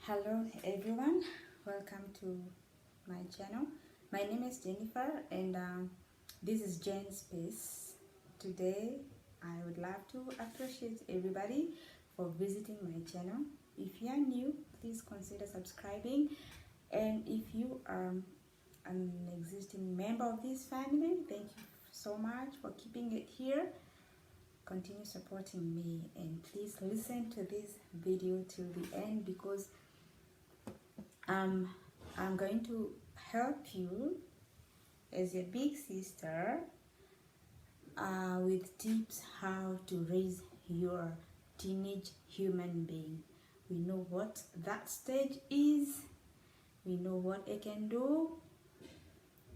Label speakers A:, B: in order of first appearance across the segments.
A: Hello everyone, welcome to my channel. My name is Jennifer and this is Jen's Space. Today I would love to appreciate everybody for visiting my channel. If you are new, please consider subscribing, and if you are an existing member of this family, thank you so much for keeping it here. Continue supporting me, and please listen to this video till the end, because I'm going to help you as a big sister with tips how to raise your teenage human being. We know what that stage is. We know what it can do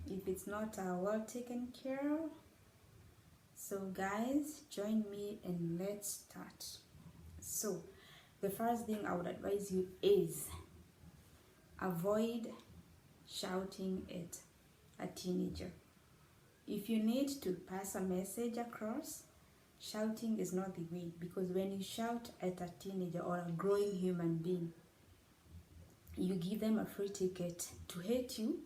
A: if it's not well taken care of. So guys, join me and let's start. So the first thing I would advise you is avoid shouting at a teenager. If you need to pass a message across, shouting is not the way, because when you shout at a teenager or a growing human being, you give them a free ticket to hate you,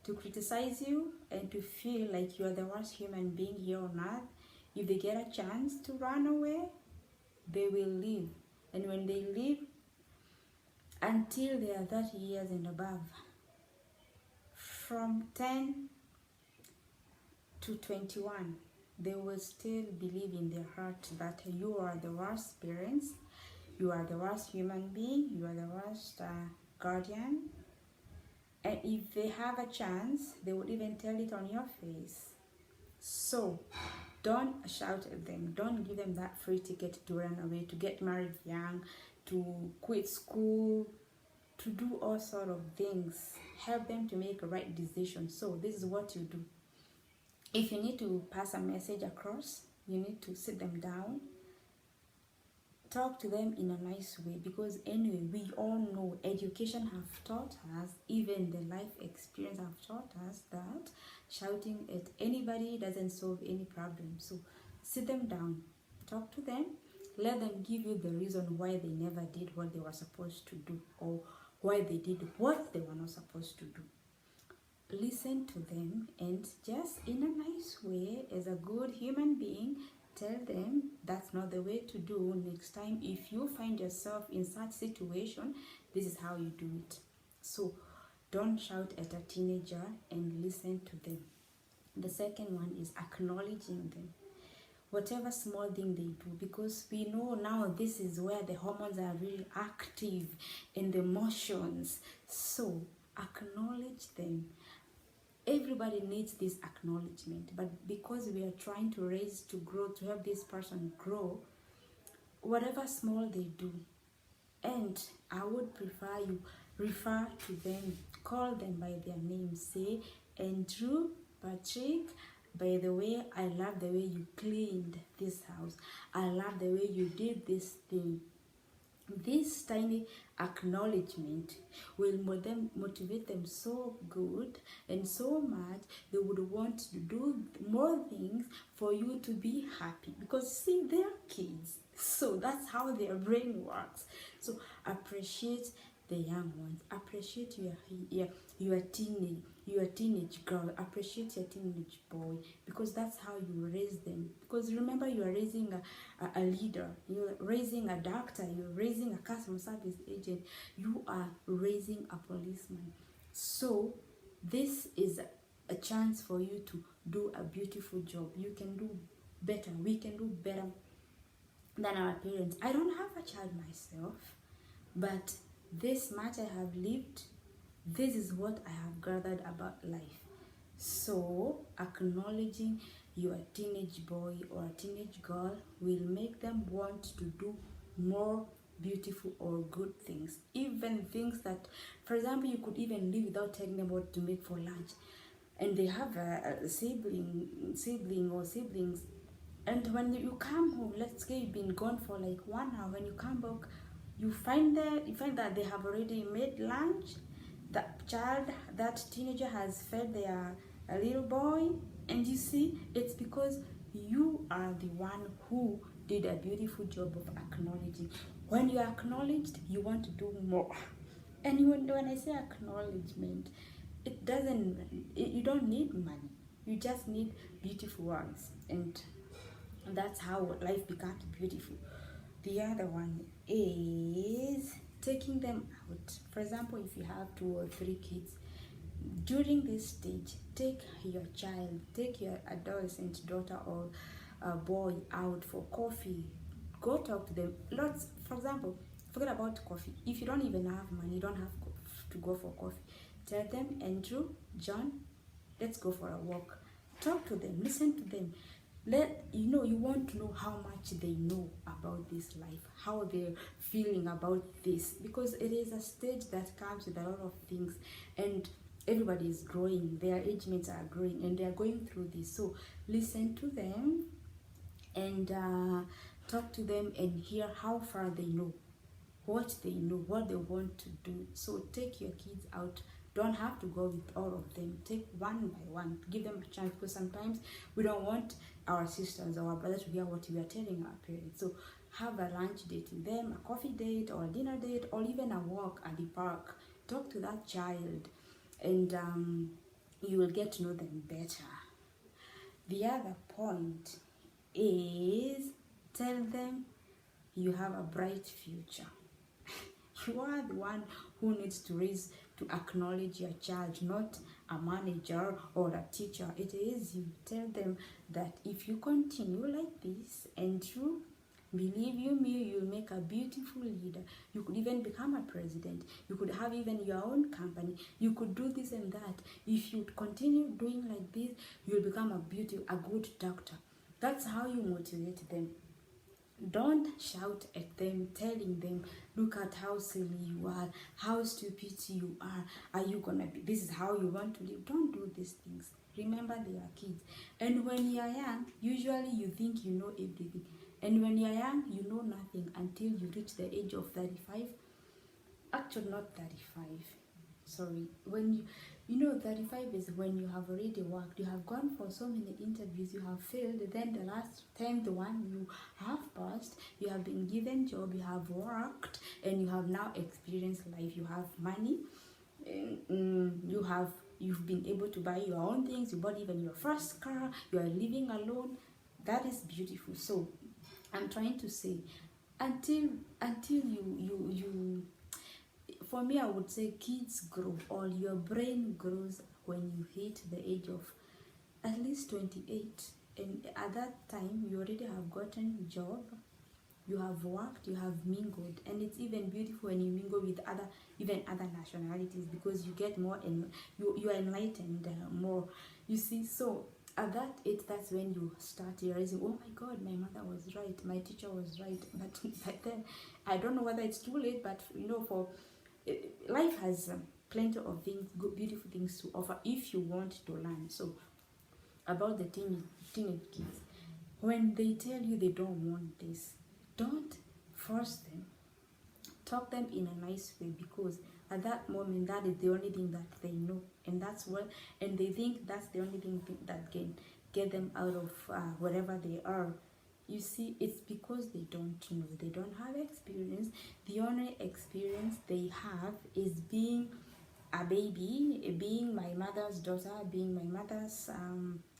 A: to criticize you, and to feel like you are the worst human being here on earth. If they get a chance to run away, they will leave. And when they leave, until they are 30 years and above, from 10 to 21, they will still believe in their heart that you are the worst parents, you are the worst human being, you are the worst guardian. And if they have a chance, they would even tell it on your face. So don't shout at them. Don't give them that free ticket to run away, to get married young, to quit school, to do all sort of things. Help them to make a right decision. So this is what you do. If you need to pass a message across, you need to sit them down, talk to them in a nice way, because anyway, we all know education have taught us, even the life experience have taught us, that shouting at anybody doesn't solve any problem. So sit them down, talk to them, let them give you the reason why they never did what they were supposed to do, or why they did what they were not supposed to do. Listen to them, and just in a nice way, as a good human being, tell them that's not the way to do. Next time, if you find yourself in such situation, this is how you do it. So don't shout at a teenager, and listen to them. The second one is acknowledging them, whatever small thing they do, because we know now this is where the hormones are really active and the emotions. So acknowledge them. Everybody needs this acknowledgement, but because we are trying to raise, to grow, to help this person grow, whatever small they do, and I would prefer you refer to them, call them by their name. Say, Andrew, Patrick, by the way, I love the way you cleaned this house. I love the way you did this thing. This tiny acknowledgement will motivate them so good and so much, they would want to do more things for you to be happy, because see, they're kids, so that's how their brain works. So appreciate the young ones, appreciate your teenage girl, appreciate your teenage boy, because that's how you raise them. Because remember, you are raising a leader, you're raising a doctor, you're raising a customer service agent, you are raising a policeman. So this is a chance for you to do a beautiful job. You can do better, we can do better than our parents. I don't have a child myself, but this much I have lived, this is what I have gathered about life. So acknowledging your teenage boy or teenage girl will make them want to do more beautiful or good things, even things that, for example, you could even live without telling them what to make for lunch, and they have a sibling or siblings, and when you come home, let's say you've been gone for like 1 hour, when you come back, you find that they have already made lunch. That teenager has fed their little boy, and you see, it's because you are the one who did a beautiful job of acknowledging. When you are acknowledged, you want to do more. And when I say acknowledgement, it doesn't, you don't need money, you just need beautiful words, and that's how life becomes beautiful. The other one is taking them out. For example, if you have 2 or 3 kids, during this stage, take your child, take your adolescent daughter or boy out for coffee. Go talk to them. Lots, for example, forget about coffee. If you don't even have money, you don't have to go for coffee. Tell them, Andrew, John, let's go for a walk. Talk to them, listen to them. You want to know how much they know about this life, how they're feeling about this, because it is a stage that comes with a lot of things, and everybody is growing, their age mates are growing, and they're going through this. So listen to them and talk to them and hear how far they know, what they know, what they want to do. So take your kids out. Don't have to go with all of them. Take one by one. Give them a chance, because sometimes we don't want our sisters or our brothers to hear what we are telling our parents. So have a lunch date with them, a coffee date or a dinner date, or even a walk at the park. Talk to that child, and you will get to know them better. The other point is, tell them you have a bright future. You are the one who needs to acknowledge your child, not a manager or a teacher. It is you. Tell them that if you continue like this, and you believe me, you'll make a beautiful leader. You could even become a president. You could have even your own company. You could do this and that. If you continue doing like this, you'll become a good doctor. That's how you motivate them. Don't shout at them, telling them, look at how silly you are, how stupid you are you gonna be, this is how you want to live. Don't do these things. Remember, they are kids. And when you are young, usually you think you know everything. And when you are young, you know nothing until you reach the age of 35. Actually, not 35. Sorry. When you know, 35 is when you have already worked, you have gone for so many interviews, you have failed, then the last 10th one you have passed, you have been given job, you have worked, and you have now experienced life. You have money, and you've been able to buy your own things, you bought even your first car, you are living alone. That is beautiful. So I'm trying to say, until you for me, I would say kids grow, or your brain grows when you hit the age of at least 28. And at that time, you already have gotten a job, you have worked, you have mingled. And it's even beautiful when you mingle with even other nationalities, because you get more, and you are enlightened more. You see, so at that age, that's when you start realizing, oh my God, my mother was right, my teacher was right. But by then, I don't know whether it's too late, but for life has plenty of things, good, beautiful things to offer if you want to learn. So about the teenage kids, when they tell you they don't want this, don't force them. Talk them in a nice way, because at that moment, that is the only thing that they know, and and they think that's the only thing that can get them out of wherever they are. You see, it's because they don't know, they don't have experience. The only experience they have is being a baby, being my mother's daughter, being my mother's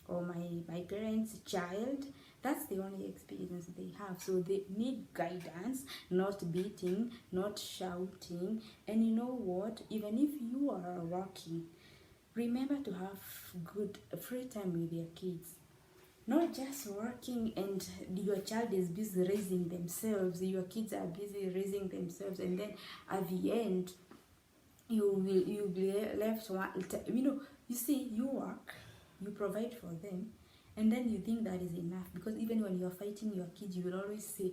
A: or my parents' child. That's the only experience they have. So they need guidance, not beating, not shouting. And you know what? Even if you are working, remember to have good free time with your kids. Not just working and your child is busy raising themselves, your kids are busy raising themselves, and then at the end you'll be left one. You see, you work, you provide for them, and then you think that is enough, because even when you're fighting your kids, you will always say,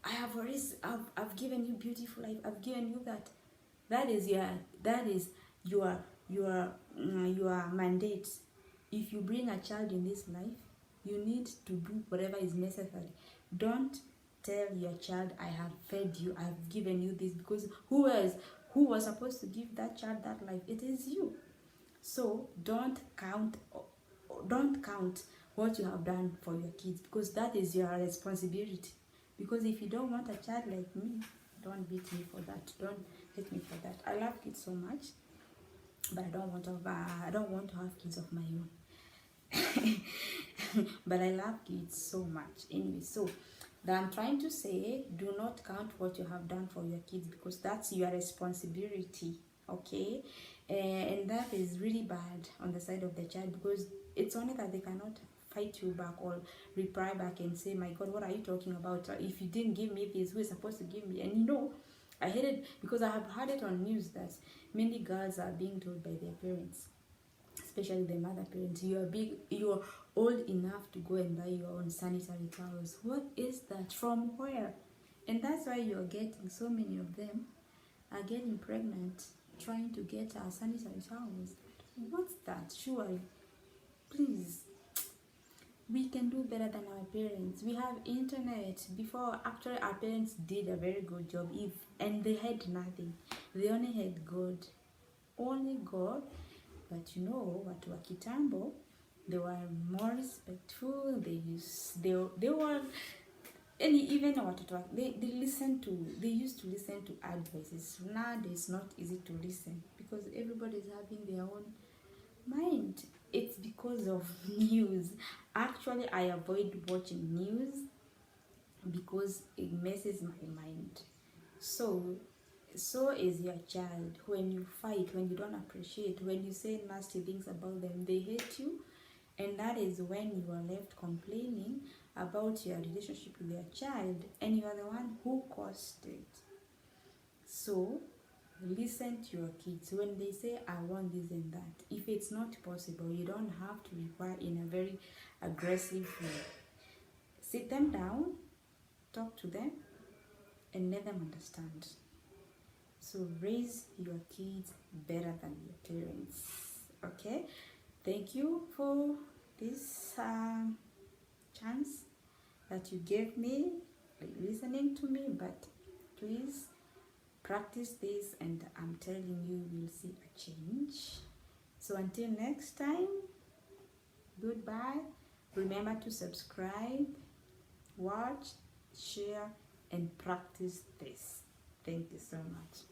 A: I've given you beautiful life, I've given you that. That is your mandate. If you bring a child in this life, you need to do whatever is necessary. Don't tell your child, I have fed you, I have given you this, because who was supposed to give that child that life? It is you. So don't count what you have done for your kids, because that is your responsibility. Because if you don't want a child like me, Don't beat me for that. Don't hate me for that. I love kids so much, but I don't want to have kids of my own. But I love kids so much. Anyway, so that I'm trying to say, do not count what you have done for your kids, because that's your responsibility. Okay, and that is really bad on the side of the child, because it's only that they cannot fight you back or reply back and say, my God, what are you talking about? If you didn't give me this, who is supposed to give me? And you know, I hate it because I have heard it on news that many girls are being told by their parents, especially the mother parents, you're old enough to go and buy your own sanitary towels. What is that? From where? And that's why you're getting, so many of them are getting pregnant trying to get sanitary towels. What's that? Surely, please, we can do better than our parents. We have internet. Before, actually, our parents did a very good job, and they had nothing. They only had God. Only God. But you know, watu wa kitambo, they were more respectful. They were, and even watoto, they used to listen to advices. Nowadays, it's not easy to listen because everybody is having their own mind. It's because of news. Actually, I avoid watching news because it messes my mind. So is your child. When you fight, when you don't appreciate, when you say nasty things about them, they hate you, and that is when you are left complaining about your relationship with your child, and you are the one who caused it. So listen to your kids when they say, I want this and that. If it's not possible, you don't have to require in a very aggressive way. Sit them down, talk to them, and let them understand. So raise your kids better than your parents. Okay? Thank you for this chance that you gave me, listening to me. But please practice this, and I'm telling you, you'll see a change. So until next time, goodbye. Remember to subscribe, watch, share, and practice this. Thank you so much.